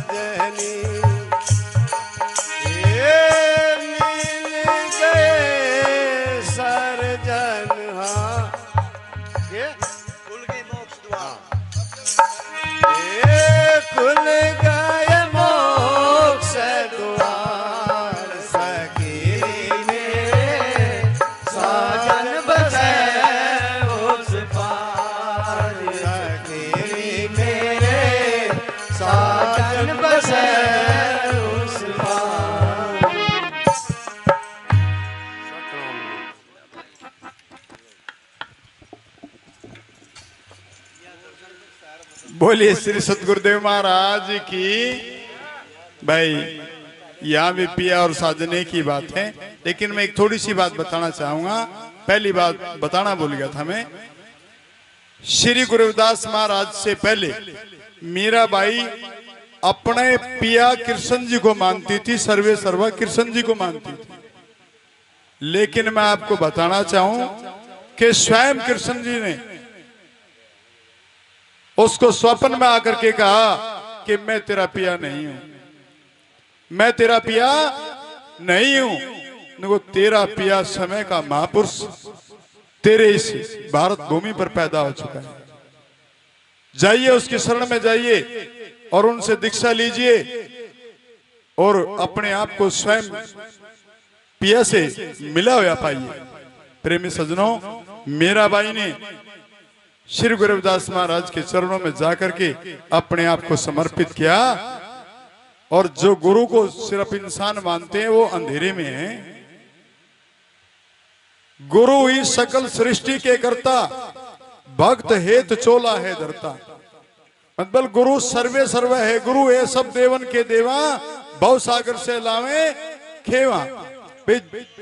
सजनी ये मिल गए सरजन। हाँ ये खुल गए मोक्ष द्वार, ये खुल गए मोक्ष द्वार, सखी मेरे साजन बसे उस पार, सखी मेरे साजन बसे उस पार। बोलिए श्री सतगुरुदेव महाराज की। भाई यहाँ भी पिया और साजने की बात है, लेकिन मैं एक थोड़ी सी बात बताना चाहूंगा। पहली बात बताना भूल गया था मैं। श्री गुरुदास महाराज से पहले मीराबाई अपने पिया कृष्ण जी को मानती थी, सर्वे सर्वा कृष्ण जी को मानती थी। लेकिन मैं आपको बताना चाहूं कि स्वयं कृष्ण जी ने उसको स्वप्न में आकर के कहा कि मैं तेरा पिया नहीं हूं, मैं तेरा पिया नहीं हूं। देखो तेरा पिया समय का महापुरुष तेरे इस भारत भूमि पर पैदा हो चुका है। जाइए उसकी शरण में जाइए और उनसे दीक्षा लीजिए और अपने आप को स्वयं पिया से मिला हुआ पाइए। प्रेमी सज्जनों, मीराबाई ने श्री गुरुदास महाराज के चरणों में जाकर के अपने आप को समर्पित किया। और जो गुरु को सिर्फ इंसान मानते हैं वो अंधेरे में हैं। गुरु ही सकल सृष्टि के कर्ता, भक्त हेत चोला है धरता। मतलब गुरु सर्वे सर्व है, गुरु है सब देवन के देवा, भव सागर से लावे खेवा।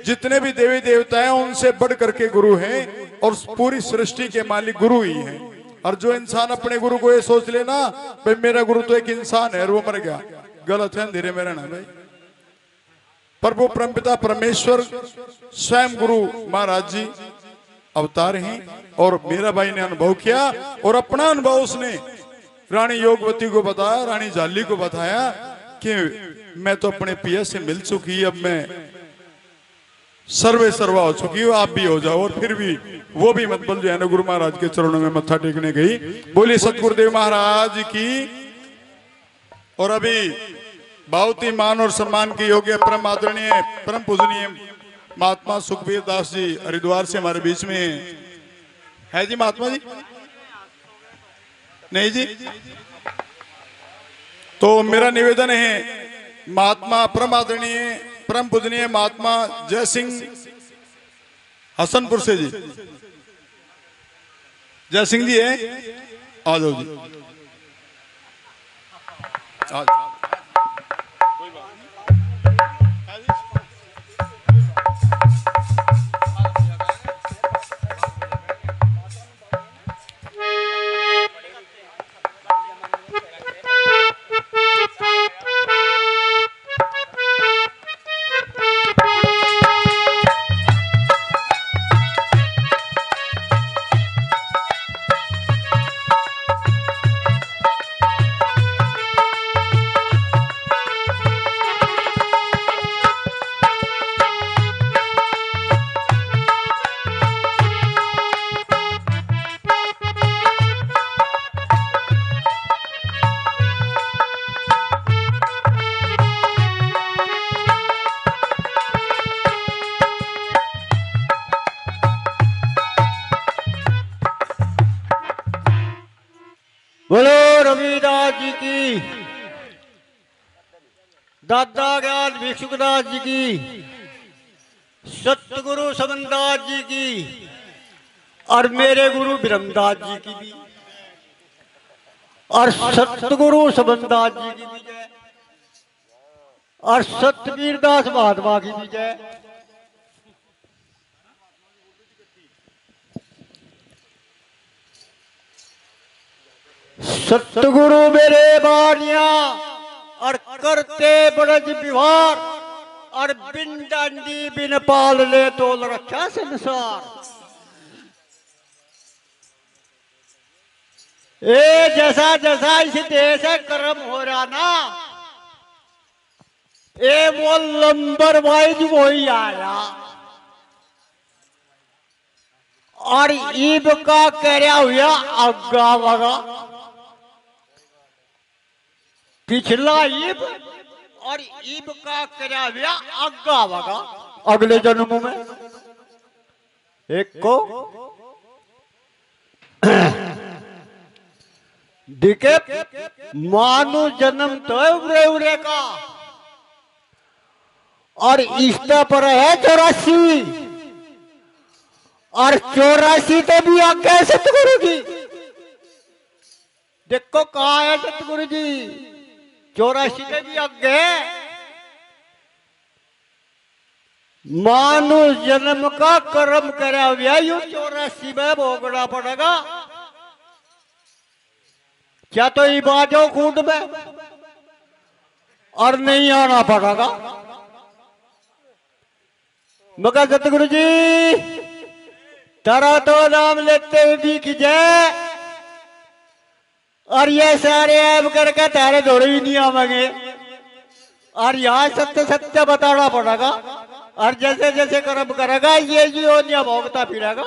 जितने भी देवी देवता हैं उनसे बढ़ करके गुरु हैं और पूरी सृष्टि के मालिक गुरु ही हैं। और जो इंसान अपने गुरु को ये सोच लेना भाई मेरा गुरु तो एक इंसान है और वो मर गया, गलत है, अंधेरे में रहना भाई। प्रभु परमपिता परमेश्वर स्वयं गुरु महाराज जी अवतार हैं। और मीराबाई ने अनुभव किया और अपना अनुभव उसने रानी योगवती को बताया, रानी झाली को बताया कि मैं तो अपने पिया से मिल चुकी, अब मैं सर्वे सर्वा हो चुकी हो, आप भी हो जाओ। और फिर भी वो भी मतलब जो है ना गुरु महाराज के चरणों में मत्था टेकने गई। बोली सतगुरुदेव महाराज की। और अभी बहुत ही मान और सम्मान के योग्य परम आदरणीय परम पूजनीय महात्मा सुखबीर दास जी हरिद्वार से हमारे बीच में है जी। महात्मा जी नहीं जी, तो मेरा निवेदन है महात्मा परम आदरणीय परम पूजनीय महात्मा जय सिंह हसनपुर से जी, जय सिंह जी है, आ जाओ जी, आ जाओ। बोलो रविदास जी की, दादा ज्ञान भिक्षुकदास जी की, सतगुरु समनदास जी की और मेरे गुरु ब्रह्मदास जी की भी, और सतगुरु समनदास जी की भी जय, और सतवीर दास महात्मा की भी जय। सतगुरु मेरे बानिया और करते बड़ज विवार, और बिन डांडी बिन पाल ले तो रक्षा संसार। ए जैसा जैसा इस देश है कर्म हो रहा ना, ए वो लंबर वाइज वही आया और ईब का करया हुआ अग्गा वगा पिछला ईब और ईब का करया हुआ अग्गा वगा अगले जन्म में एक को दिखे मानु जन्म तो है उरे उरे का और इष्टा पर है 84 और 84 तो भी आगे सतगुरु जी देखो कहा है सतगुरु जी 84 के भी आगे मानुष जन्म का कर्म करा हुआ यू 84 में भोगना पड़ेगा क्या तो ये बाजो कूद में और नहीं आना पड़ेगा मगर सतगुरु जी तारा तो नाम लेते भी की जाए और ये सारे ऐब करके तारे दौड़े ही नहीं आवेंगे और यहाँ सत्य सत्य बताना पड़ेगा और जैसे जैसे कर्म करेगा ये जी हो नहीं भोगता फिरेगा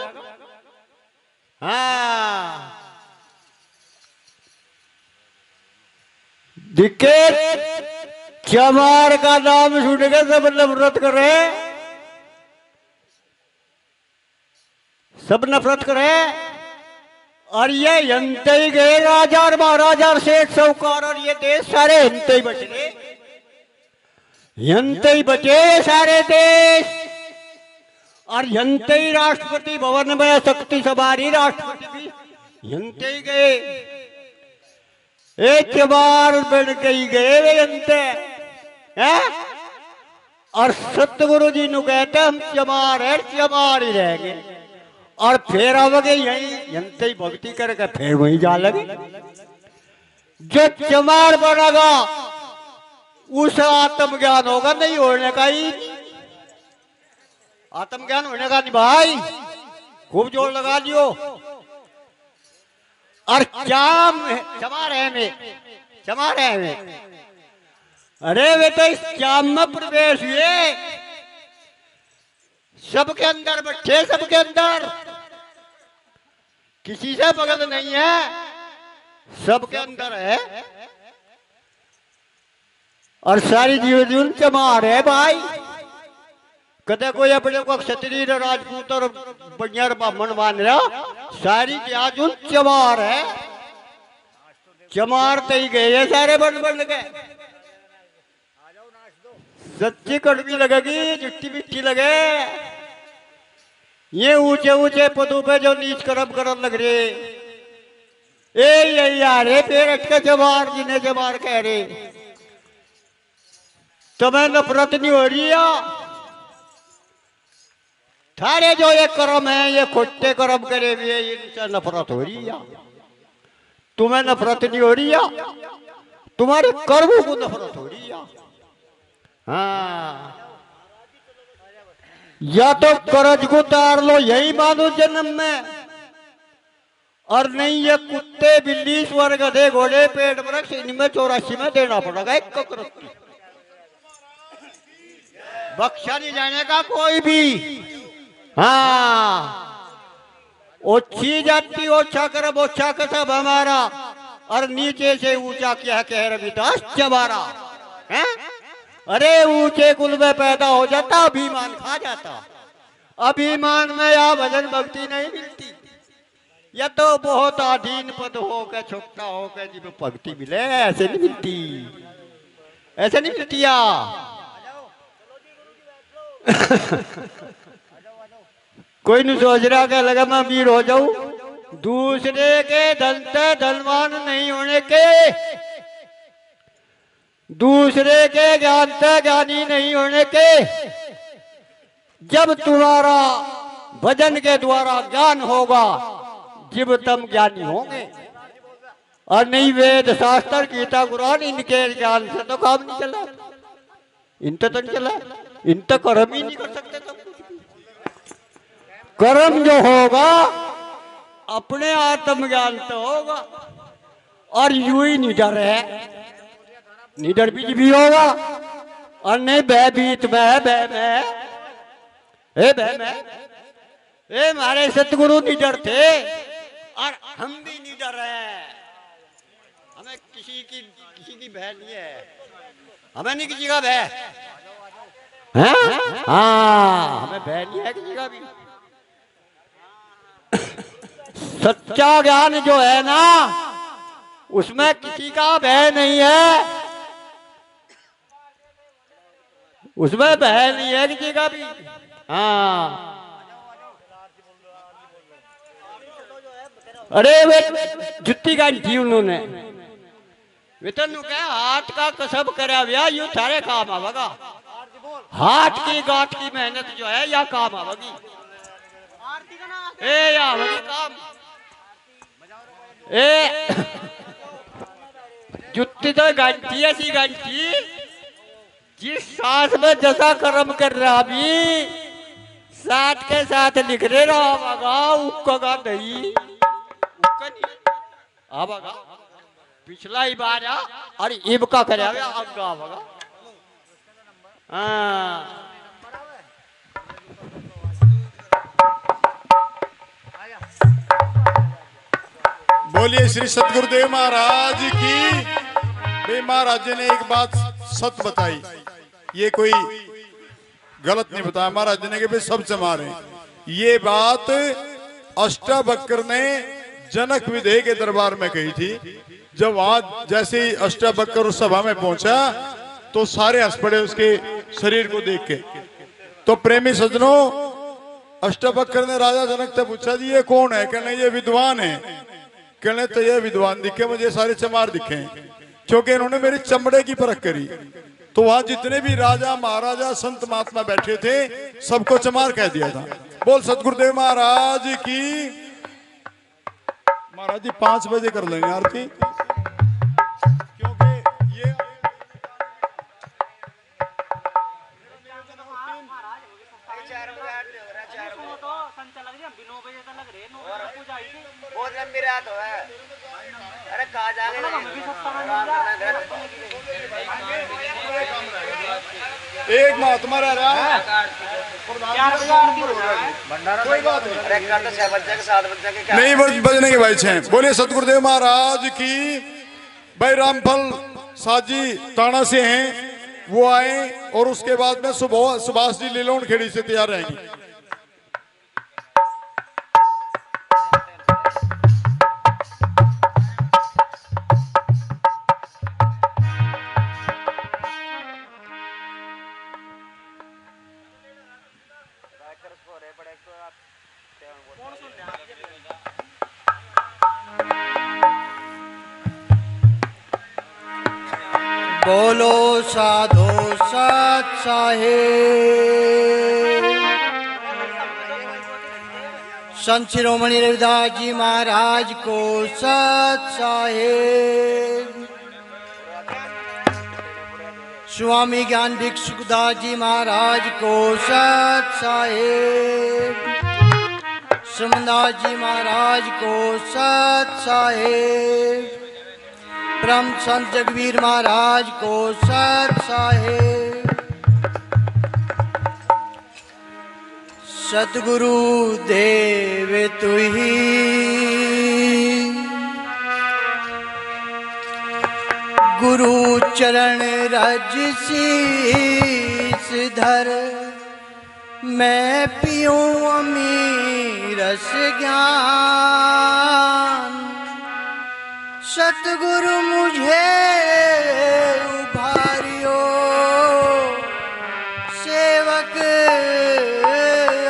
हाँ दिखे चमार का नाम सुन के सब नफरत करे सब नफरत करे और ये हंते ही गए राजा और महाराजा और सेठ साहूकार और ये देश सारे हंते ही बच गए हंते ही बचे सारे देश और हंते ही राष्ट्रपति भवन में शक्ति सवारी राष्ट्रपति भी हंते ही गए एक बार बढ़ के ही गए वे हंते हैं और सतगुरु जी नु कहते हम चमार है चमार ही रहेंगे और फिर आओगे यही यंते ही भक्ति करके फिर वहीं जा लगे जो चमार बनेगा उस आत्मज्ञान होगा नहीं होने का ही आत्मज्ञान होने का नहीं भाई खूब जोर लगा लियो और चमार है में चमार है में अरे वे तो इस चाम में प्रवेश हुए सबके अंदर बैठे सबके अंदर किसी से बगल नहीं है सबके अंदर है और सारी जीवन चमार है भाई कदे कोई अपने को क्षत्रिय राजपूत और बनियार ब्राह्मण मान रहा सारी जाजुन चमार है चमार तो ही गए सारे बन बन गए सच्ची कड़वी लगेगी जुट्टी मिट्टी लगे ये ऊंचे ऊंचे पदों पे जो नीच कर्म करन लग रहे ए यार पेड़ अटके जवार जिन्हें जवार कह रहे तुम्हें नफरत नहीं हो रही है थारे जो ये कर्म है ये खोटे कर्म करे हुए इनसे नफरत हो रही है तुम्हें नफरत नहीं हो रही है तुम्हारे कर्मों को नफरत हो रही है हाँ या तो कर्ज को उतार लो यही मानो जन्म में और नहीं ये कुत्ते बिल्ली स्वर्ग गधे घोड़े पेड़ वृक्ष इनमें 84 में देना पड़ेगा एक कर्ज बख्शा नहीं जाने का कोई भी हाँ ओछी जाति ओछा करब ओछा कसब हमारा और नीचे से ऊंचा क्या कह रविदास चमारा है अरे ऊंचे कुल में पैदा हो जाता अभिमान खा जाता अभिमान में या भजन भक्ति नहीं मिलती या तो बहुत अधीन पद हो के छोटा हो के जी भक्ति मिले ऐसे नहीं मिलती ऐसे नहीं मिलती या कोई नहीं सोच रहा क्या लगा मैं अमीर हो जाऊं दूसरे के धन से धनवान नहीं होने के दूसरे के ज्ञान से ज्ञानी नहीं होने के जब तुम्हारा भजन के द्वारा ज्ञान होगा जब तुम ज्ञानी होंगे और नहीं वेद शास्त्र गीता कुरान इनके ज्ञान से तो काम नहीं चला इनसे तो नहीं चला इन तो कर्म ही नहीं कर सकते तुम कर्म जो होगा अपने आत्मज्ञान तो होगा और यूं ही निडर है निडर भी होगा और नहीं भयभीत में भय में ए भय में ए हमारे सतगुरु नहीं डरते और हम भी नहीं डर रहे हैं। हमें किसी की भय नहीं है, हमें नहीं किसी का भय है। हाँ हमें भय नहीं है किसी का भी। सच्चा ज्ञान जो है ना उसमें किसी का भय नहीं है, उसमें भय नहीं है किसी का भी। हाँ अरे वे जुत्ती गांठ थी उन्होंने वे तो कहा हाथ का कसब करा व्या यू थारे काम आवेगा। हाथ की गांठ की मेहनत जो है या काम आवेगी ए या आवेगी काम ए जुत्ती तो गांठी ऐसी गांठी जिस सांस में जैसा कर्म कर रहा भी साथ के साथ लिख रहे रहा उक्का नहीं आवागा पिछला ही बार आ और इब का करे आगा आवागा। बोलिए श्री सतगुरुदेव महाराज की। भाई महाराज जी ने एक बात सत बताई, ये कोई गलत नहीं बताया महाराज जी ने कि भाई सब चमार हैं। ये बात अष्टावक्र ने जनक विदेह के दरबार में कही थी। जब वहां जैसे ही अष्टावक्र उस सभा में पहुंचा तो सारे हंस पड़े उसके शरीर को देख के। तो प्रेमी सज्जनों अष्टावक्र ने राजा जनक से पूछा जी ये कौन है? कहने ये विद्वान है। कहने तो ये विद्वान दिखे मुझे सारे चमार दिखे क्योंकि इन्होंने मेरी चमड़े की परख करी। तो वहां जितने भी राजा महाराजा संत महात्मा बैठे थे सबको चमार कह दिया था। बोल सतगुरुदेव महाराज की। महाराज जी 5 बजे कर लेंगे आरती क्योंकि ये बहुत लंबी रात हो है। अरे कहा जाएंगे एक महात्मा रह रहा है कोई बात नहीं। अरे कर तो 6 बजे के 7 बजे के नहीं बजने के भाई 6। बोलिए सतगुरुदेव महाराज की। भाई रामफल साजी ताना से हैं वो आए और उसके बाद में सुभाष जी लीलोन खेड़ी से तैयार रहेंगे। बोलो साधो सत साहेब। संत शिरोमणि रविदास जी महाराज को सत साहेब। स्वामी ज्ञान भिक्षुदास जी महाराज को सत साहेब। समदास जी महाराज को सत साहेब। ब्रह्म संत जगवीर महाराज को सत साहेब। सतगुरु देव तुही गुरु चरण रज शीस धर। मैं पियूं अमीरस ज्ञान सतगुरु मुझे उभारियो। सेवक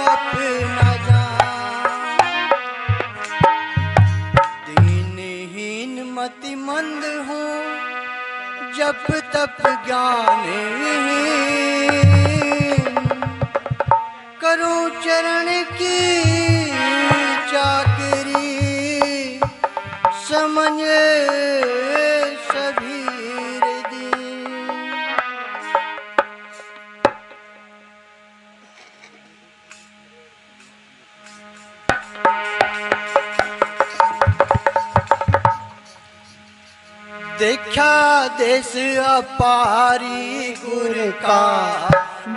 अपना जान। दीनहीन मतिमंद हूँ जप तप ज्ञान विहीन। करूं चरण की चाकरी समझ सभी दीन। देख देखा देश अपारी गुर का,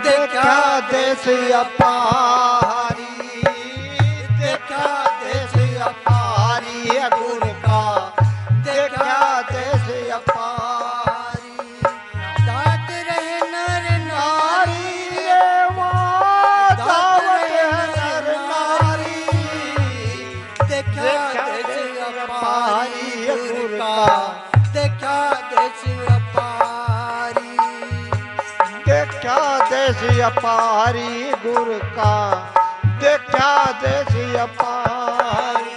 देखा देश अपारी, देखा देश अपारी गुर का, देखा देश अपारी। दात रहे नर नारी, दात रहे नर नारी, देखा देश अपारी गुर का, देखा देश अपारी, देखा देश अपारी गुर का, देखा देश अपारी।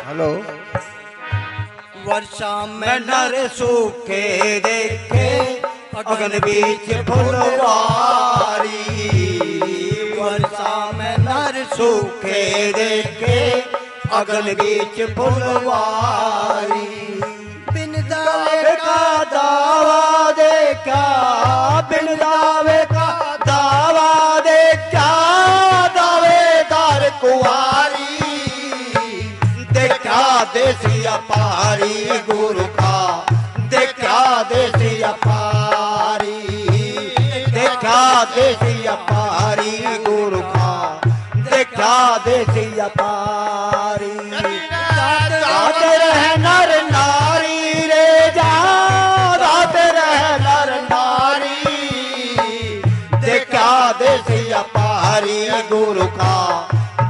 हेलो। वर्षा में नर सूखे देखे, अगन बीच फुलवारी, वर्षा में नर सूखे देखे, अगन बीच फुलवारी। बिन दावे का दावा देखा, बिन दावे का दावा देखा, दावेदार कुंवारी, देखा देसी अपारी गुरु का, देखा देसी अपारी, देखा देसी अपारी गुरु का, देखा देसी अपारी। दात रहे नर नारी रे जा, दात रहे नर नारी, देखा देसी अपारी गुरु का,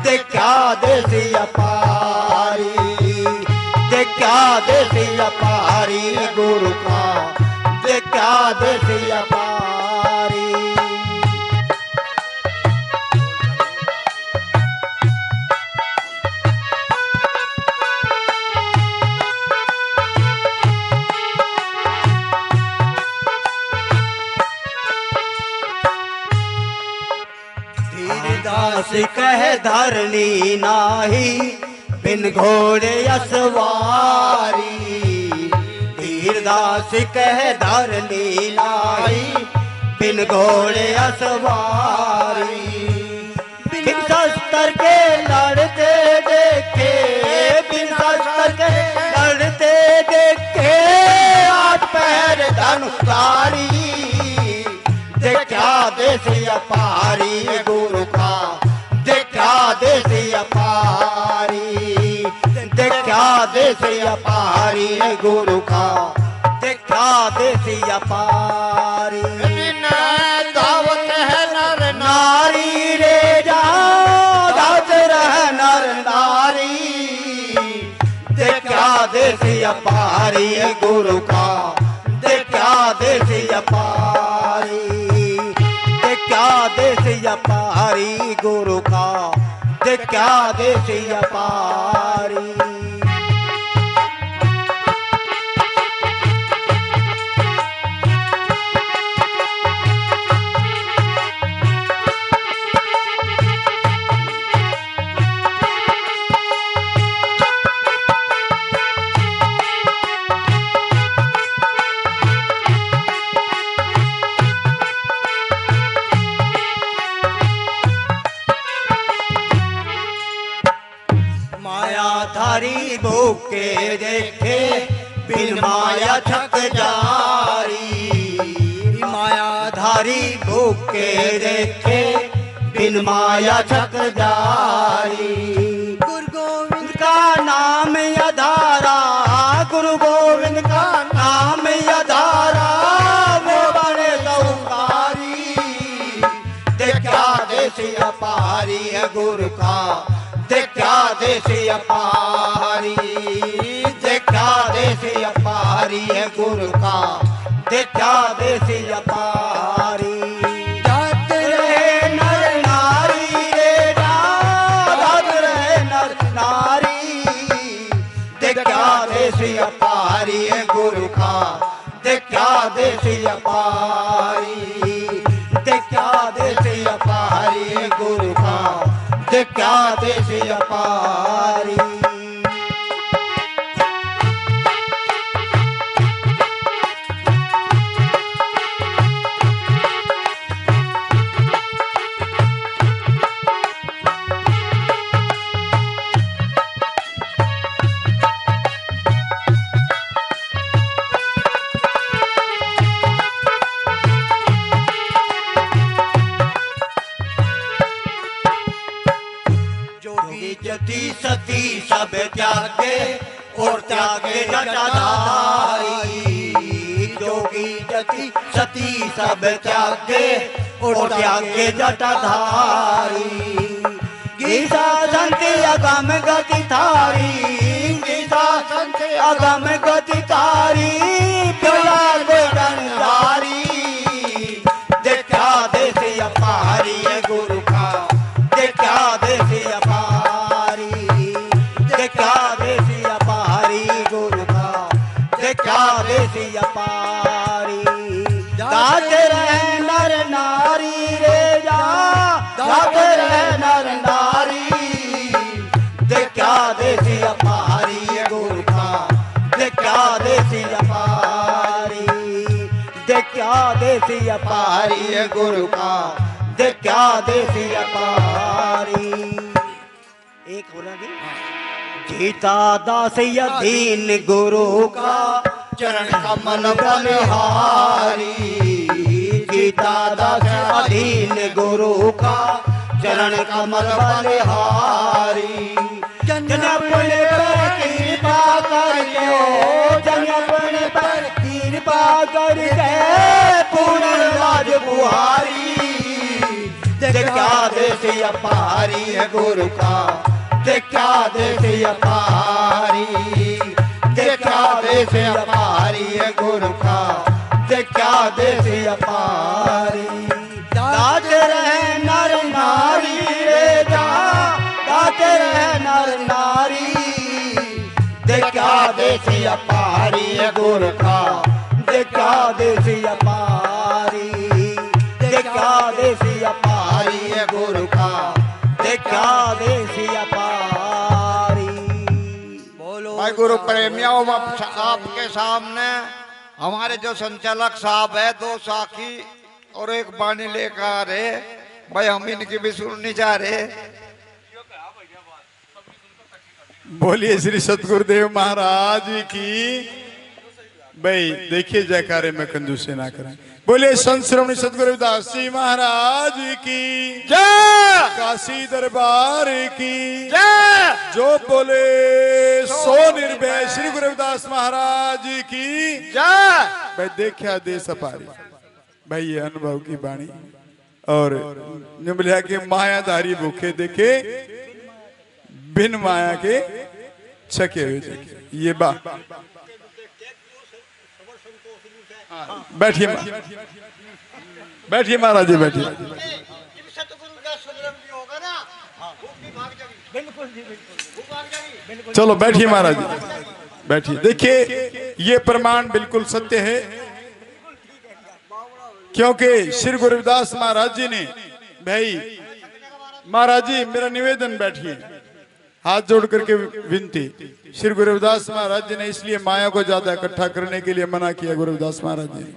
देखा देसी अपारी, देखा देसी अपारी गुरु का, देखा देसी अपारी। धीरदास कह धरनी नाही, बिन घोड़े असवारी, धीरदास कह धरनी नाही, बिन घोड़े असवारी। बिन शस्त्र के लड़ते देखे, बिन शस्त्र के लड़ते देखे, आठ पैर धनुषधारी, देखा देसी अपारी गुरु का, देखा देसी अपारी, देखा देसी अपारी गुरु का, देखा देसी अपारी। दावत है नर नारी रे जा, दावत रहे नर नारी, देखा देसी अपारी गुरु का, देखा देसी अपारी, देखा देसी अपारी गुरु का, देखा देसी अपारी। मायाधारी भूखे देखे, बिन माया थक जारी, मायाधारी भूखे देखे, बिन माया थक जारी। गुरु गोविंद का नाम अधारा, गुरु गोविंद का नाम अधारा, वो बने सौकारी, देखा देसी अपारी है गुरु का, देखा देसी अपारी, देखा देसी अपारी है गुरु का, देखा देसी अपारी। दात रहे नर नारी रे जा, दात रहे नर नारी, देखा देसी अपारी है गुरु का, देखा देसी अपारी, देखा देसी अपारी है गुरु का, देखा देसी अपारी। सब त्यागे और त्यागे जटाधारी जोगी जति सती सब त्यागे और त्यागे जटाधारी गीता संत अगम गति थारी गीता संत अगम गति थारी प्याला गोडनदारी देखा देश अपारी गुरु का देखा देश अपारी देखा देश अपारी गुरु का देखा देश अपारी गाते रहे नर नारी रे जा गाते रहे नर नारी देखा देश अपारी गुरु का देखा देश अपारी देखा देश अपारी गुरु का देखा देश अपारी एक हो रहा जीता दास अधीन गुरु का चरण कमल बलिहारी जीता दास अधीन गुरु का चरण कमल बलिहारी जन अपने पर कृपा करके जन अपने पर कृपा करके पूर्ण राज बुहारी देखा देश अपारी गुरु का देखा देश अपारी देखा देश अपारी गुरु का देखा देश अपारी गाते रहे नर नारी रे जा गाते रहे नर नारी देखा देश अपारी गुरु का देखा देश अपारी देखा देश अपारी गुरु का देखा देश अपारी बोलो भाई गुरु प्रेमियों आपके सामने हमारे जो संचालक साहब है दो साखी और एक बानी लेकर आ रहे भाई हम इनकी भी सुननी चाह रहे। बोलिए श्री सतगुरुदेव महाराज की। भाई देखिए जयकारे में कंजूसी ना करें। बोलिए संत श्रवणी सतगुरु रविदास जी महाराज की जय काशी दरबार की जय जो बोले सो निर्भय श्री गुरु रविदास महाराज की जय। भाई देखा दे सपारी भाई ये अनुभव की बाणी और निमलिया के मायाधारी भूखे देखे बिन माया के छके हुए देखे। ये बा बैठिए बैठिए महाराज जी बैठिए। चलो बैठिए महाराज जी बैठिए। देखिए ये प्रमाण बिल्कुल सत्य है क्योंकि श्री गुरु रविदास महाराज जी ने भाई महाराज जी मेरा निवेदन बैठिए हाथ जोड़ करके विनती। श्री गुरु रविदास महाराज जी ने इसलिए माया को ज्यादा इकट्ठा करने के लिए मना किया। गुरु रविदास महाराज जी ने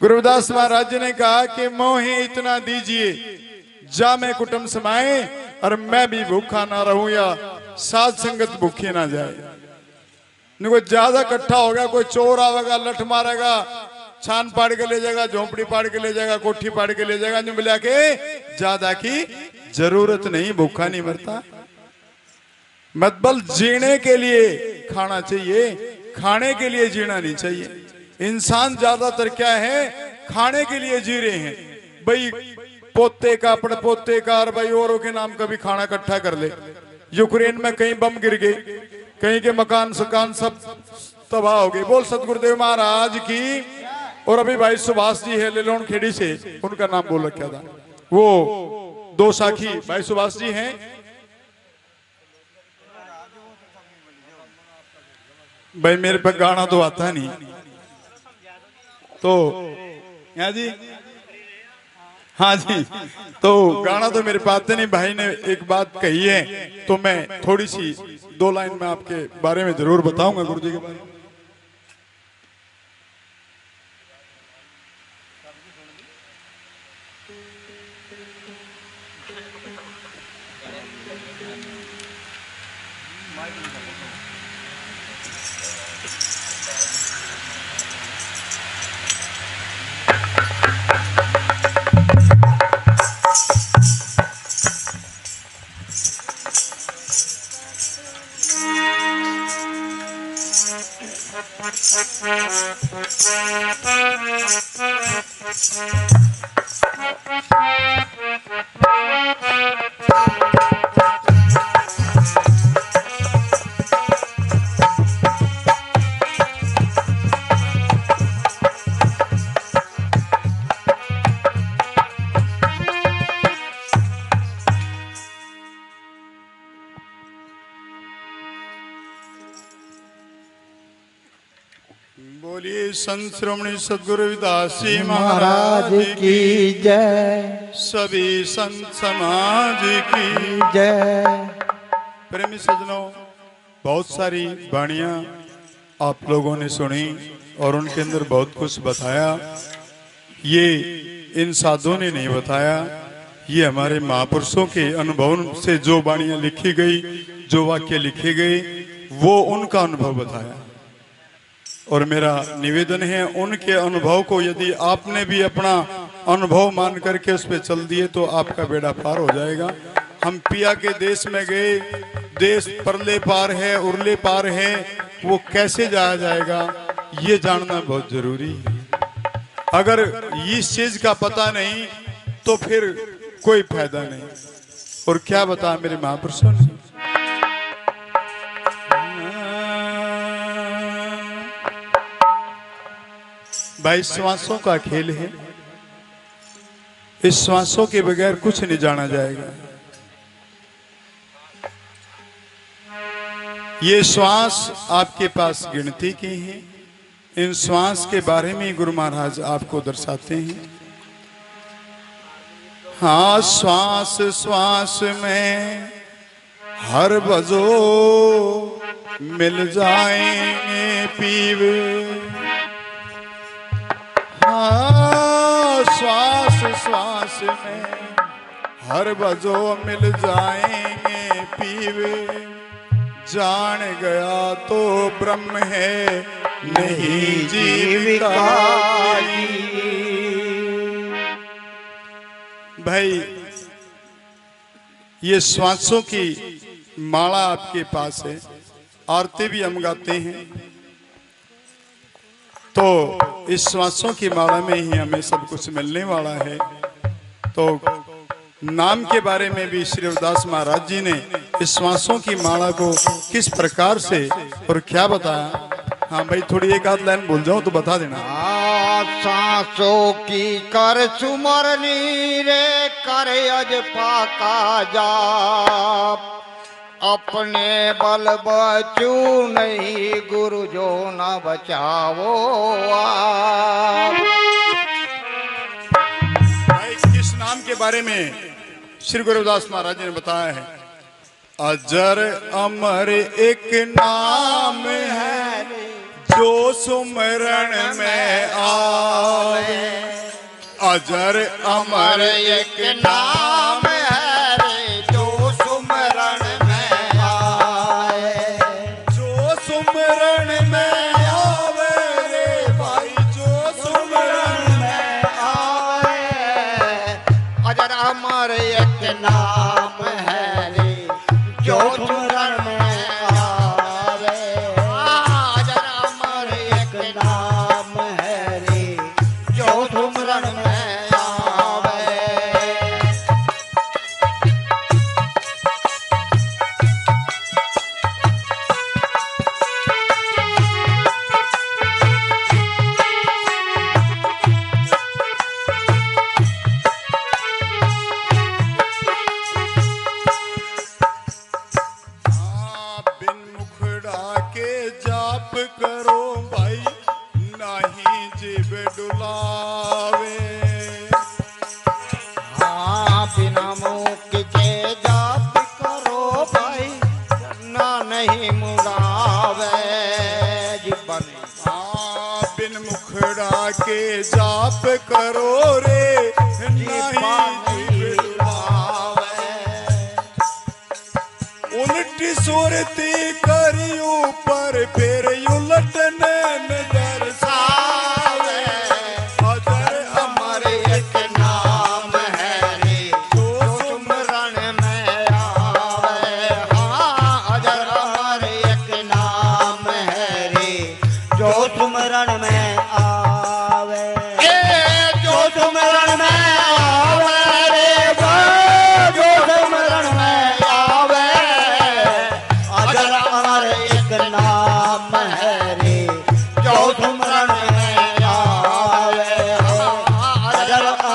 गुरु रविदास महाराज जी ने कहा कि मोहे इतना दीजिए जा मैं कुटुंब समाए और मैं भी भूखा ना रहूं या साध संगत भूखी ना जाए। नहीं ज्यादा इकट्ठा होगा कोई चोर आवेगा लठ मारेगा छान पाड़ के ले जाएगा झोंपड़ी पाड़ के ले जाएगा कोठी पाड़ के ले जाएगा जो मिला के ज्यादा की जरूरत नहीं भूखा नहीं मरता। मतलब जीने के लिए खाना चाहिए खाने के लिए जीना नहीं चाहिए। इंसान ज्यादातर क्या है खाने के लिए जी रहे हैं भाई पोते का पड़पोते का और भाई औरों के नाम का भी खाना इकट्ठा कर ले। यूक्रेन में कहीं बम गिर गए कहीं के मकान सकान सब तबाह हो गए। बोल सतगुरुदेव महाराज की। और अभी भाई सुभाष जी है लेलोन खेड़ी से उनका नाम बोल रखा था वो दो साखी भाई सुभाष जी हैं। भाई मेरे पे गाना तो आता नहीं तो यहाँ जी हाँ जी तो गाना तो मेरे पास नहीं। भाई ने एक बात कही है तो मैं थोड़ी सी दो लाइन में आपके बारे में जरूर बताऊंगा गुरु जी के बारे में। बोलिए संत श्रोमणी सदगुरु रविदास जी महाराज की जय, सभी संत समाज की जय। प्रेमी सजनों, बहुत सारी वाणियां आप लोगों ने सुनी और उनके अंदर बहुत कुछ बताया। ये इन साधुओं ने नहीं बताया, ये हमारे महापुरुषों के अनुभव से जो वाणियां लिखी गई, जो वाक्य लिखे गए, वो उनका अनुभव बताया। और मेरा निवेदन है, उनके अनुभव को यदि आपने भी अपना अनुभव मान करके उस पर चल दिए तो आपका बेड़ा पार हो जाएगा। हम पिया के देश में गए, देश परले पार है उरले पार है, वो कैसे जाया जाएगा ये जानना बहुत जरूरी है। अगर इस चीज का पता नहीं तो फिर कोई फायदा नहीं। और क्या बता मेरे महापुरुषों ने, भाई श्वासों का खेल है, इस श्वासों के बगैर कुछ नहीं जाना जाएगा। ये श्वास आपके पास गिनती की है, इन श्वास के बारे में गुरु महाराज आपको दर्शाते हैं। हाँ, श्वास श्वास में हर बजो मिल जाएंगे पीवे। हाँ, श्वास श्वास में हर बजो मिल जाएंगे पीवे। जान गया तो ब्रह्म है नहीं जीविका। भाई ये श्वासों की माला आपके पास है, आरती भी हम गाते हैं, तो इस श्वासों की माला में ही हमें सब कुछ मिलने वाला है। तो नाम के बारे में भी श्री रविदास महाराज जी ने इस श्वासों की माला को किस प्रकार से और क्या बताया। हाँ भाई, थोड़ी एक आध लाइन बोल जाओ तो बता देना। सांसों की कर सुमरनी रे कर अज पाका जाप। अपने बल बचू नहीं गुरु जो न बचावो आप। भाई किस नाम के बारे में श्री गुरु रविदास महाराज जी ने बताया है। अजर अमर एक नाम है जो सुमरण में आवे। अजर अमर एक नाम है रे जो सुमरण में आवे। जो सुमरण में आवे रे भाई, जो सुमरण में आवे। अजर अमर एक नाम है रे जो सुमरण में आवे। अजर अमर एक नाम है रे जो सुमरण में आवे। बिन मुखड़ा के जाप करो भाई, नहीं जीव डुलावे। हाँ, बिना मुख के जाप करो भाई, ना नहीं मुड़ावे जीवन। हाँ, बिन मुखड़ा के जाप करो रे, नहीं जीव डुलावे। उल्टी सुरती करी ऊपर फिर उलटने में दर्शावे। अजर अमर एक नाम है रे जो सुमरण में आवे। हाँ, अजर अमर एक नाम है रे जो सुमरण में आवे। जो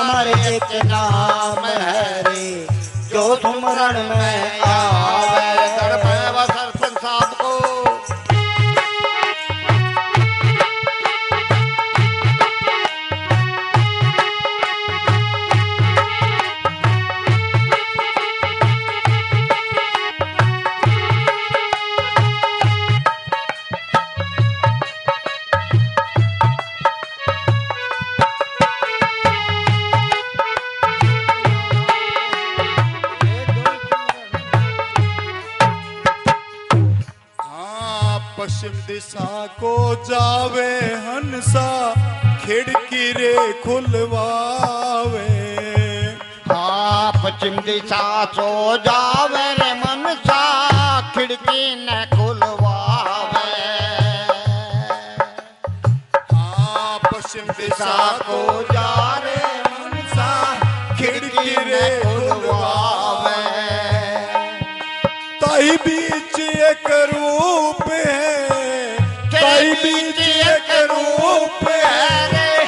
अमर एक नाम है रे जो सुमरण में आवे। गढ़ सरपंच साहब को पश्चिम दिशा को जावे हंसा खिड़की रे खुलवावे। हाँ पश्चिम दिशा सो जावे रे मनसा खिड़की न खुलवावे। हाँ पश्चिम दिशा को जा रे हंसा खिड़की रे खुलवावे। ताई बीच एक रूप है, ताई बीच एक रूप है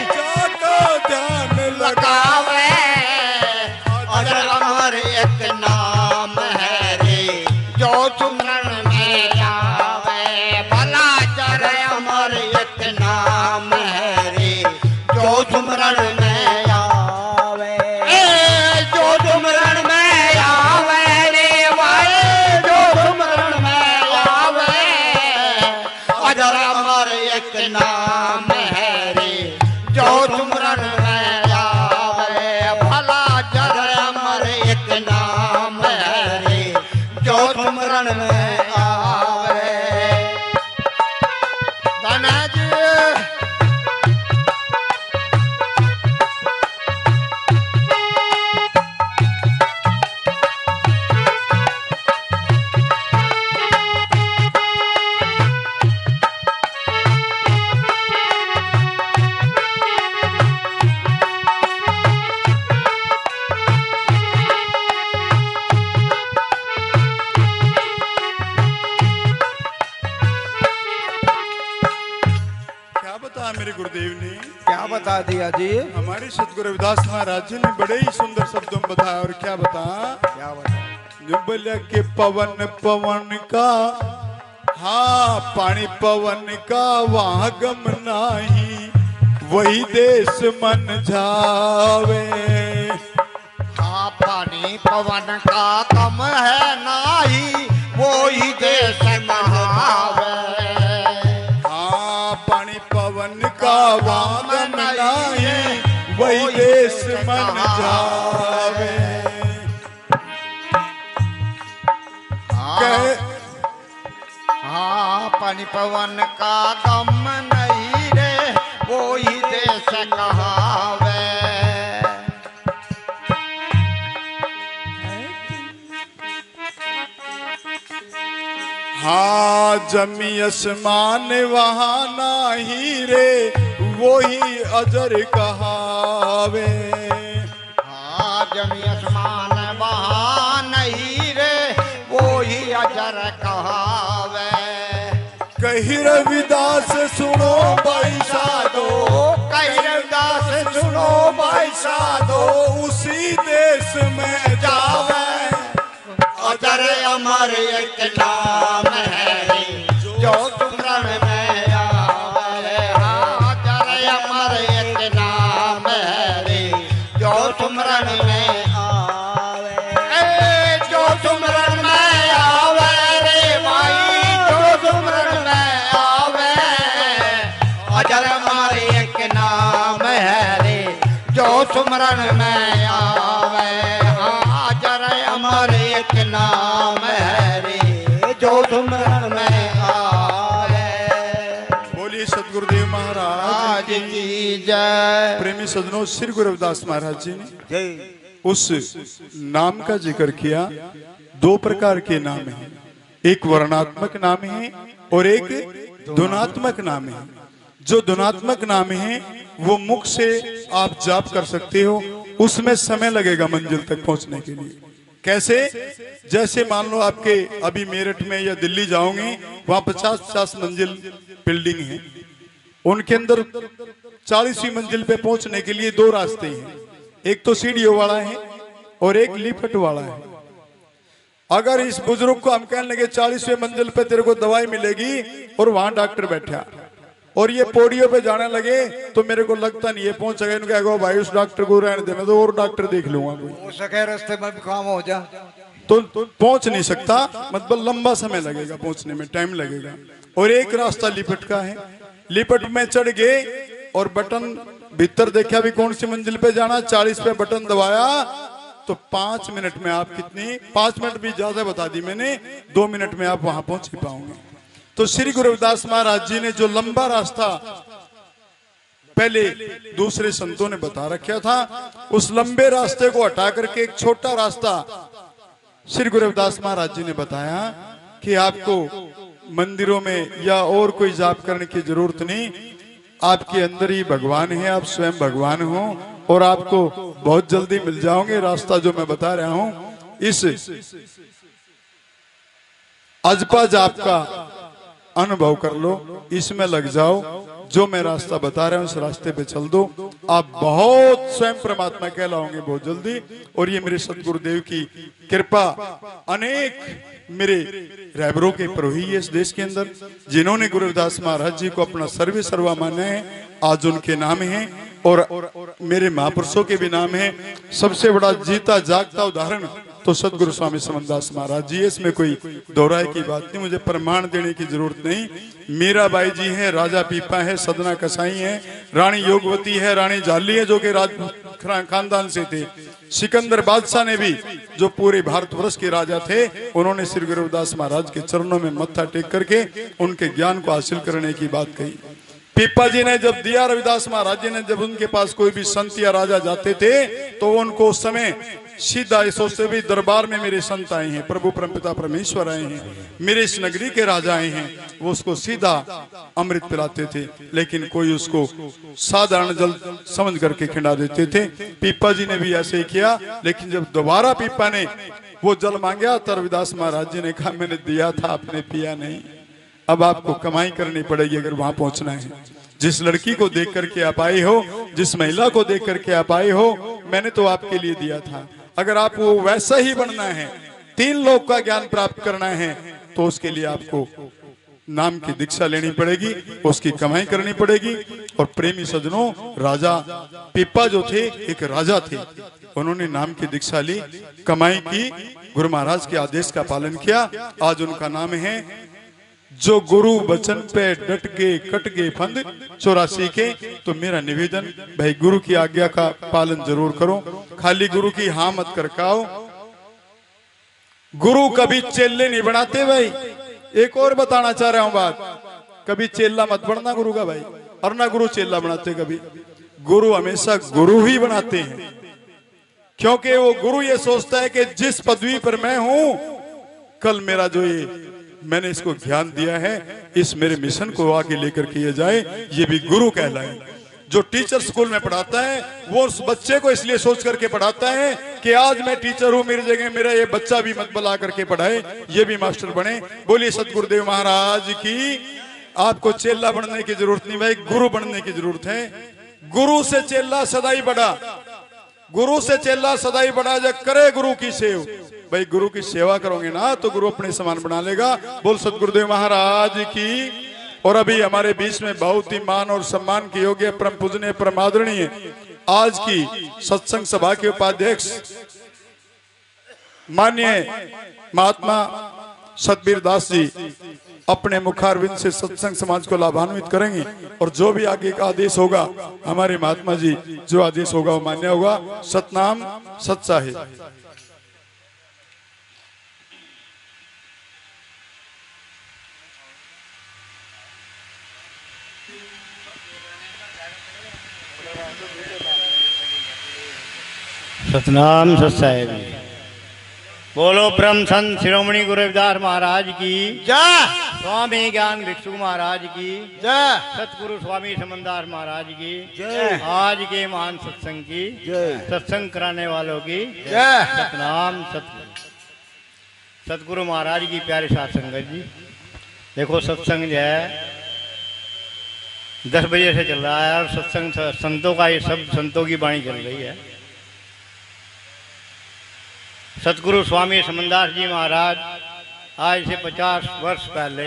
जाको ध्यान लगावे। अजर अमर एक नाम है रे जो सुमरण में आवे। भला अजर अमर एक नाम है रे जो सुमरण में आवे। जो सुमरण में आवे रे भाई जो सुमरण में आवे। अजर अमर एक नाम है रे जो सुमरण में आवे। भला अजर अमर एक नाम है रे जो सुमरण में आवे। गाना जी क्या बताया मेरे गुरुदेव ने, क्या बता दिया जी? हमारे सतगुरु रविदास महाराज जी ने बड़े ही सुंदर शब्दों में बताया। और क्या बता, क्या बता? जुबल के पवन पवन का, हाँ पानी पवन का वहाँ गम नाही वही देश मन जावे। हाँ पानी पवन का कम है नाही वो ही देश महावे। हाँ पानी पवन का वहाँ गम नाही वही देश मन जावे। कह हाँ पानी पवन का गम नहीं रे वो ही देश कहावे। हाँ जमी आसमान वहाँ नाही रे वो ही अजर कहावे। हाँ जमी आसमान वहाँ नहीं रे वो ही अजर कहावे। कही रविदास सुनो भाई साधो, कही रविदास सुनो भाई साधो उसी देश में जावे। अजर अमर एक नाम है रे जो सुमरण में आवे। हाँ अजर अमर एक नाम है रे जो सुमरण में आवे। जो सुमरण में आवे रे भाई जो सुमरण में आवे। अजर अमर एक नाम है रे जो सुमरण में आवे। हाँ अजर अमर एक नाम है रे जो सुमरण में आवे। बोलिए सतगुरुदेव महाराज आज की जय। प्रेमी सदनों, श्री गुरु रविदास महाराज जी ने उस नाम का जिक्र किया। दो प्रकार के नाम हैं, एक वर्णात्मक नाम है और एक धुनात्मक नाम है। जो धुनात्मक नाम है वो मुख से आप जाप कर सकते हो, उसमें समय लगेगा मंजिल तक पहुंचने के लिए। कैसे? जैसे मान लो आपके अभी मेरठ में या दिल्ली जाओगे, वहां 50-50 मंजिल बिल्डिंग है, उनके अंदर 40वीं मंजिल पे पहुंचने के लिए दो रास्ते हैं। एक तो सीढ़ियों वाला है और एक लिपट वाला है। अगर इस बुजुर्ग को हम कहने लगे 40वें मंजिल पे तेरे को दवाई मिलेगी और वहां डॉक्टर बैठा और ये पौड़ियों पे जाने लगे तो मेरे को लगता नहीं ये पहुंच गए। इनका कहो भाई उस डॉक्टर को रहने देना तो और डॉक्टर देख लूंगा कोई, हो सके रास्ते में भी काम हो जा तो पहुंच नहीं सकता, मतलब लंबा समय लगेगा पहुंचने में, टाइम लगेगा। और एक रास्ता लिपट का है, लिपट में चढ़ गए और बटन भीतर देखा भी कौन सी मंजिल पे जाना, 40 पे बटन दबाया तो 5 मिनट में आप कितनी, 5 मिनट भी ज्यादा बता दी मैंने, 2 मिनट में आप वहां पहुंच ही पाओगे। तो श्री गुरु रविदास महाराज जी ने जो लंबा रास्ता पहले दूसरे संतों ने बता रखा था, उस लंबे रास्ते को हटा करके एक छोटा रास्ता श्री गुरु रविदास महाराज जी ने बताया कि आपको मंदिरों में या और कोई जाप करने की जरूरत नहीं, आपके अंदर ही भगवान है, आप स्वयं भगवान हो और आपको बहुत जल्दी मिल जाओगे। रास्ता जो मैं बता रहा हूं, इस अजपा जाप का अनुभव कर लो, इसमें लग जाओ, जो मैं रास्ता बता रहा हूं उस रास्ते पे चल दो, आप बहुत स्वयं परमात्मा कहलाओगे बहुत जल्दी। और ये मेरे सतगुरुदेव की कृपा, अनेक मेरे रहबरों के प्रोही है इस देश के अंदर, जिन्होंने गुरु रविदास महाराज जी को अपना सर्वे सर्वा माना है, आज उनके नाम है और मेरे महापुरुषों के भी नाम है। सबसे बड़ा जीता जागता उदाहरण तो सतगुरु स्वामी समनदास महाराज जी है, इसमें कोई दोहराए की बात नहीं, मुझे प्रमाण देने की जरूरत नहीं। मीराबाई जी है, राजा पीपा है, सदना कसाई है, रानी योगवती है, रानी झाली है जो कि राज खानदान से थे, सिकंदर बादशाह ने भी जो पूरे भारतवर्ष के राजा थे, उन्होंने श्री गुरु रविदास महाराज के चरणों में मत्था टेक करके उनके ज्ञान को हासिल करने की बात कही। पीपा जी ने जब दिया, रविदास महाराज जी ने जब उनके पास कोई भी संत या राजा जाते थे तो उनको उस समय सीधा सोचते भी दरबार में मेरे संत आए हैं, प्रभु परमपिता परमेश्वर आए हैं, मेरे इस नगरी के राजा आए हैं, वो उसको सीधा अमृत पिलाते थे, लेकिन कोई उसको साधारण जल समझ करके खिला देते थे। पीपा जी ने भी ऐसे ही किया, लेकिन जब दोबारा पीपा ने वो जल मांगा तो रविदास महाराज जी ने कहा मैंने दिया था आपने पिया नहीं, अब आपको कमाई करनी पड़ेगी अगर वहां पहुंचना है। जिस लड़की को देख करके आप आए हो, जिस महिला को देख करके आप आए हो, मैंने तो आपके लिए दिया था, अगर आप वो वैसा ही बनना है, 3 लोक का ज्ञान प्राप्त करना है, तो उसके लिए आपको नाम की दीक्षा लेनी पड़ेगी, उसकी कमाई करनी पड़ेगी। और प्रेमी सज्जनों, राजा पीपा जो थे एक राजा थे, उन्होंने नाम की दीक्षा ली, कमाई की, गुरु महाराज के आदेश का पालन किया, आज उनका नाम है जो गुरु वचन पे डट गए कट गए फंद 84 के। तो मेरा निवेदन, भाई गुरु की आज्ञा का पालन जरूर करो, खाली गुरु की हाँ मत करकाओ। गुरु कभी चेले नहीं बनाते भाई, एक और बताना चाह रहा हूं बात, कभी चेला मत बनना गुरु का भाई, और ना गुरु चेला बनाते कभी, गुरु हमेशा गुरु ही बनाते हैं, क्योंकि वो गुरु ये सोचता है कि जिस पदवी पर मैं हूं, कल मेरा जो ये मैंने इसको ध्यान दिया है, इस मेरे मिशन को आगे लेकर किया जाए, ये भी गुरु कहलाए। जो टीचर स्कूल में पढ़ाता है वो उस बच्चे को इसलिए सोच करके पढ़ाता है कि आज मैं टीचर हूं, मेरी जगह मेरा ये बच्चा भी मत बुला करके पढ़ाए, ये भी मास्टर बने। बोलिए सतगुरुदेव महाराज की। आपको चेला बनने की जरूरत नहीं भाई, गुरु बनने की जरूरत है। गुरु से चेला सदाई बड़ा, गुरु से चेला सदाई बड़ा, जब करे गुरु की सेव। भाई गुरु की सेवा करोगे ना तो गुरु अपने समान बना लेगा। बोल सतगुरुदेव महाराज की। और अभी हमारे बीच में बहुत ही मान और सम्मान के योग्य परम पूजनीय परम आदरणीय आज की सत्संग सभा के उपाध्यक्ष माननीय महात्मा सतबीर दास जी अपने मुखारविंद से सत्संग समाज को लाभान्वित करेंगे, और जो भी आगे का आदेश होगा हमारे महात्मा जी जो आदेश होगा वो मान्य होगा। सतनाम सत्साहिब। सतनाम सत्साहिब। बोलो परम संत शिरोमणि गुरु रविदास महाराज की जय, स्वामी ज्ञान भिक्षु महाराज की जय, सतगुरु स्वामी समनदास महाराज की जय, आज के महान सत्संग की जय, सत्संग कराने वालों की जय। सतनाम सतगुरु महाराज की प्यारे साथ संगत जी। देखो सत्संग जो है 10 बजे से चल रहा है और सत्संग संतों का, ये सब संतों की वाणी चल रही है। सतगुरु स्वामी समनदास जी महाराज आज से 50 वर्ष पहले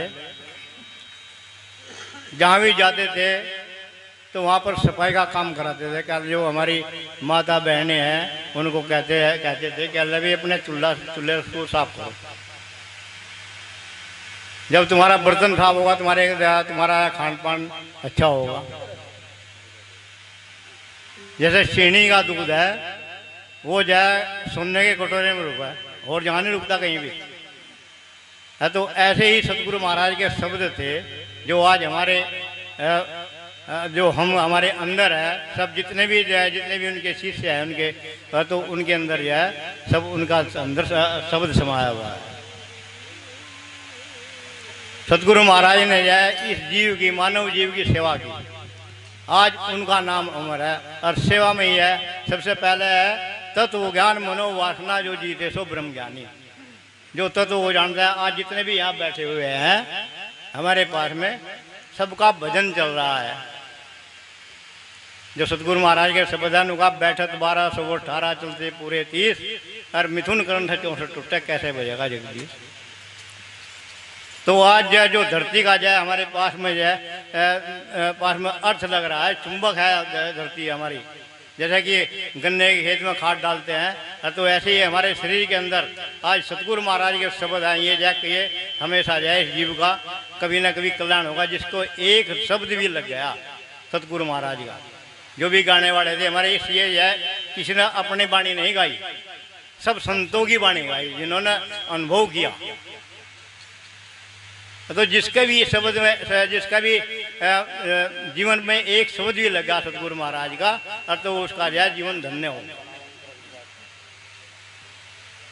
जहाँ भी जाते थे तो वहाँ पर सफाई का काम कराते थे। क्या जो हमारी माता बहनें हैं उनको कहते थे कि अल्लाह भी अपने चूल्हे को साफ करो। जब तुम्हारा बर्तन साफ होगा तुम्हारा खान पान अच्छा होगा। जैसे छीनी का दूध है वो जो है सोने के कटोरे में रुका है और जहाँ नहीं रुकता कहीं भी है। तो ऐसे ही सतगुरु महाराज के शब्द थे जो आज हमारे जो हमारे अंदर है। सब जितने भी उनके शिष्य हैं उनके तो उनके अंदर जो है सब उनका अंदर शब्द समाया हुआ है। सतगुरु महाराज ने जो है इस जीव की मानव जीव की सेवा की। आज उनका नाम अमर है और सेवा में ही है। सबसे पहले है तत्व ज्ञान मनोवासना जो जीते सो ब्रह्म ज्ञानी। जो तत्व वो जानता है। आज जितने भी यहाँ बैठे हुए हैं हमारे पास में सबका भजन चल रहा है। जो सतगुरु महाराज के शब्दानु का बैठत 1218 चलते पूरे 30 और मिथुन करण 64 टूटे कैसे बजेगा जगदीश। तो आज जो धरती का जो है हमारे पास में जो है पास में अर्थ लग रहा है, चुंबक है धरती हमारी। जैसे कि गन्ने के खेत में खाद डालते हैं तो ऐसे ही हमारे शरीर के अंदर आज सतगुरु महाराज के शब्द हैं। ये जाए कि ये हमेशा जाए इस जीव का कभी ना कभी कल्याण होगा। जिसको एक शब्द भी लग गया सतगुरु महाराज का। जो भी गाने वाले थे हमारे इसलिए जो है किसी ने अपनी वाणी नहीं गाई, सब संतों की वाणी गाई जिन्होंने अनुभव किया। तो जिसके भी शब्द में जिसका भी जीवन में एक शब्द भी लगा सतगुरु महाराज का और तो उसका जो है जीवन धन्य हो।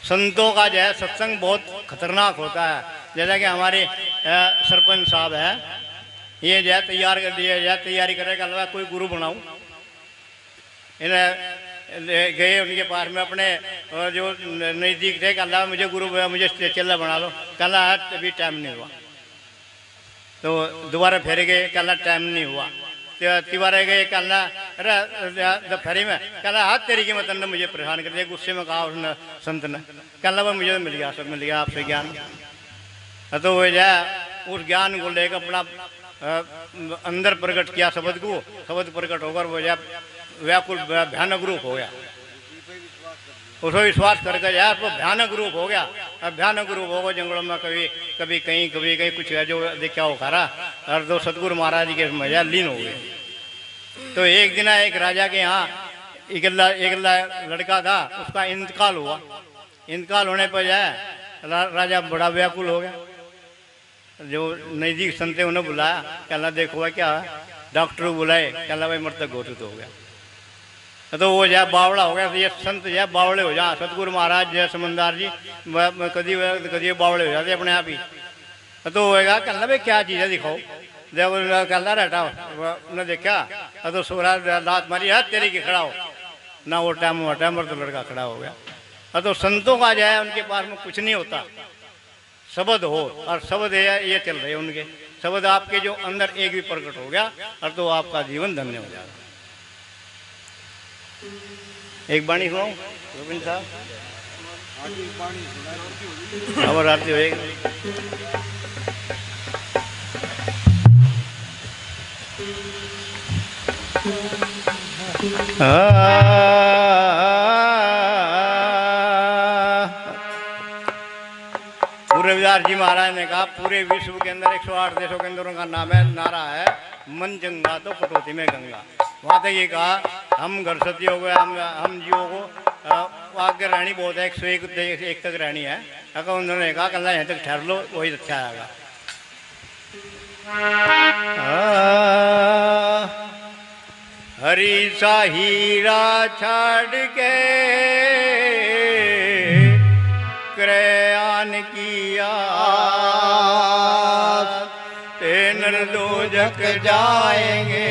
संतों का जो है सत्संग बहुत खतरनाक होता है। जैसा कि हमारे सरपंच साहब है ये जो है तैयार कर दिया जाए तैयारी करेगा अल्लाह कोई गुरु बनाऊं। इन्हें गए उनके पास में अपने जो नज़दीक थे अल्लाह मुझे गुरु मुझे चेला बना लो। कहला अभी टाइम नहीं हुआ। तो दोबारा फिर गए कहला टाइम नहीं हुआ। तिबारा गए कहला अरे दोपहरी में कहला हाथ तेरी की मतलब मुझे परेशान कर दिया। गुस्से में कहा उसने संत ने कहला वह मुझे मिल गया सब मिल गया आपसे ज्ञान। तो वो जो उस ज्ञान को लेकर अपना अंदर प्रकट किया शब्द को। शब्द प्रकट होकर वो जो व्याकुल भयानक रूप हो गया। उसको विश्वास करके जाए तो भयानक रूप हो गया। अब भयानक रूप होगा जंगलों में कभी कहीं कुछ है जो देखा हो खरा और तो सतगुरु महाराज के मजा लीन हो गए। तो एक दिन एक राजा के यहाँ एक लड़का था उसका इंतकाल हुआ। इंतकाल होने पर जाए राजा बड़ा व्याकुल हो गया। जो नज़दीक संत थे उन्हें बुलाया कहला देखो भाई क्या डॉक्टर बुलाए कहला भाई मृतक घोषित हो गया। तो वो जो बावड़ा हो गया। तो ये संत जो बावड़े हो जा सतगुरु महाराज जो समनदार जी कभी बावड़े हो जाते अपने आप ही। तो होएगा कहना भाई क्या चीज़ है दिखाओ। जब कहला रहता उन्हें देखा तो सोरा लात मारी है तेरी की खड़ा हो ना। वो टाइम मर्द लड़का खड़ा हो गया। तो संतों का जो है उनके पास में कुछ नहीं होता शब्द हो और शब्द ये चल रहे उनके शब्द आपके जो अंदर एक भी प्रकट हो गया और तो आपका जीवन धन्य हो जाएगा। एक बाणी सुनाओ गोविंद साहब। खबर आती होगी। पूरे विदार जी महाराज ने कहा पूरे विश्व के अंदर 108 देशों के अंदर उनका नाम है नारा है मन चंगा तो कटौती में गंगा। वहाँ तक ये कहा हम घर सती हो गए हम जीवों को आगे रहनी बहुत है 101 तक रहनी है। अगर उन्होंने कहा कल यहाँ तक ठहर लो वही अच्छा आएगा। हरी सा हीरा छाड़ के क्रयान किया नर दो जग जाएंगे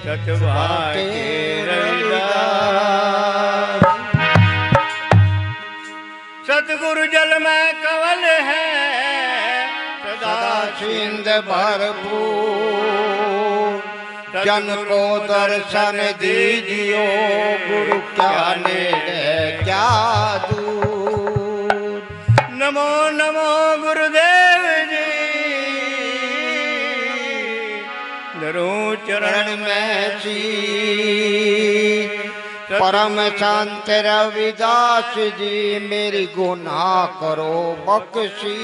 सतभा के सतगुरु जल में कवल है सदा सिंध भरपूर जन को दर्शन दीजियो गुरु क्या ने क्या दूर। सी परम संत रविदास जी मेरी गुनाह करो बख्शी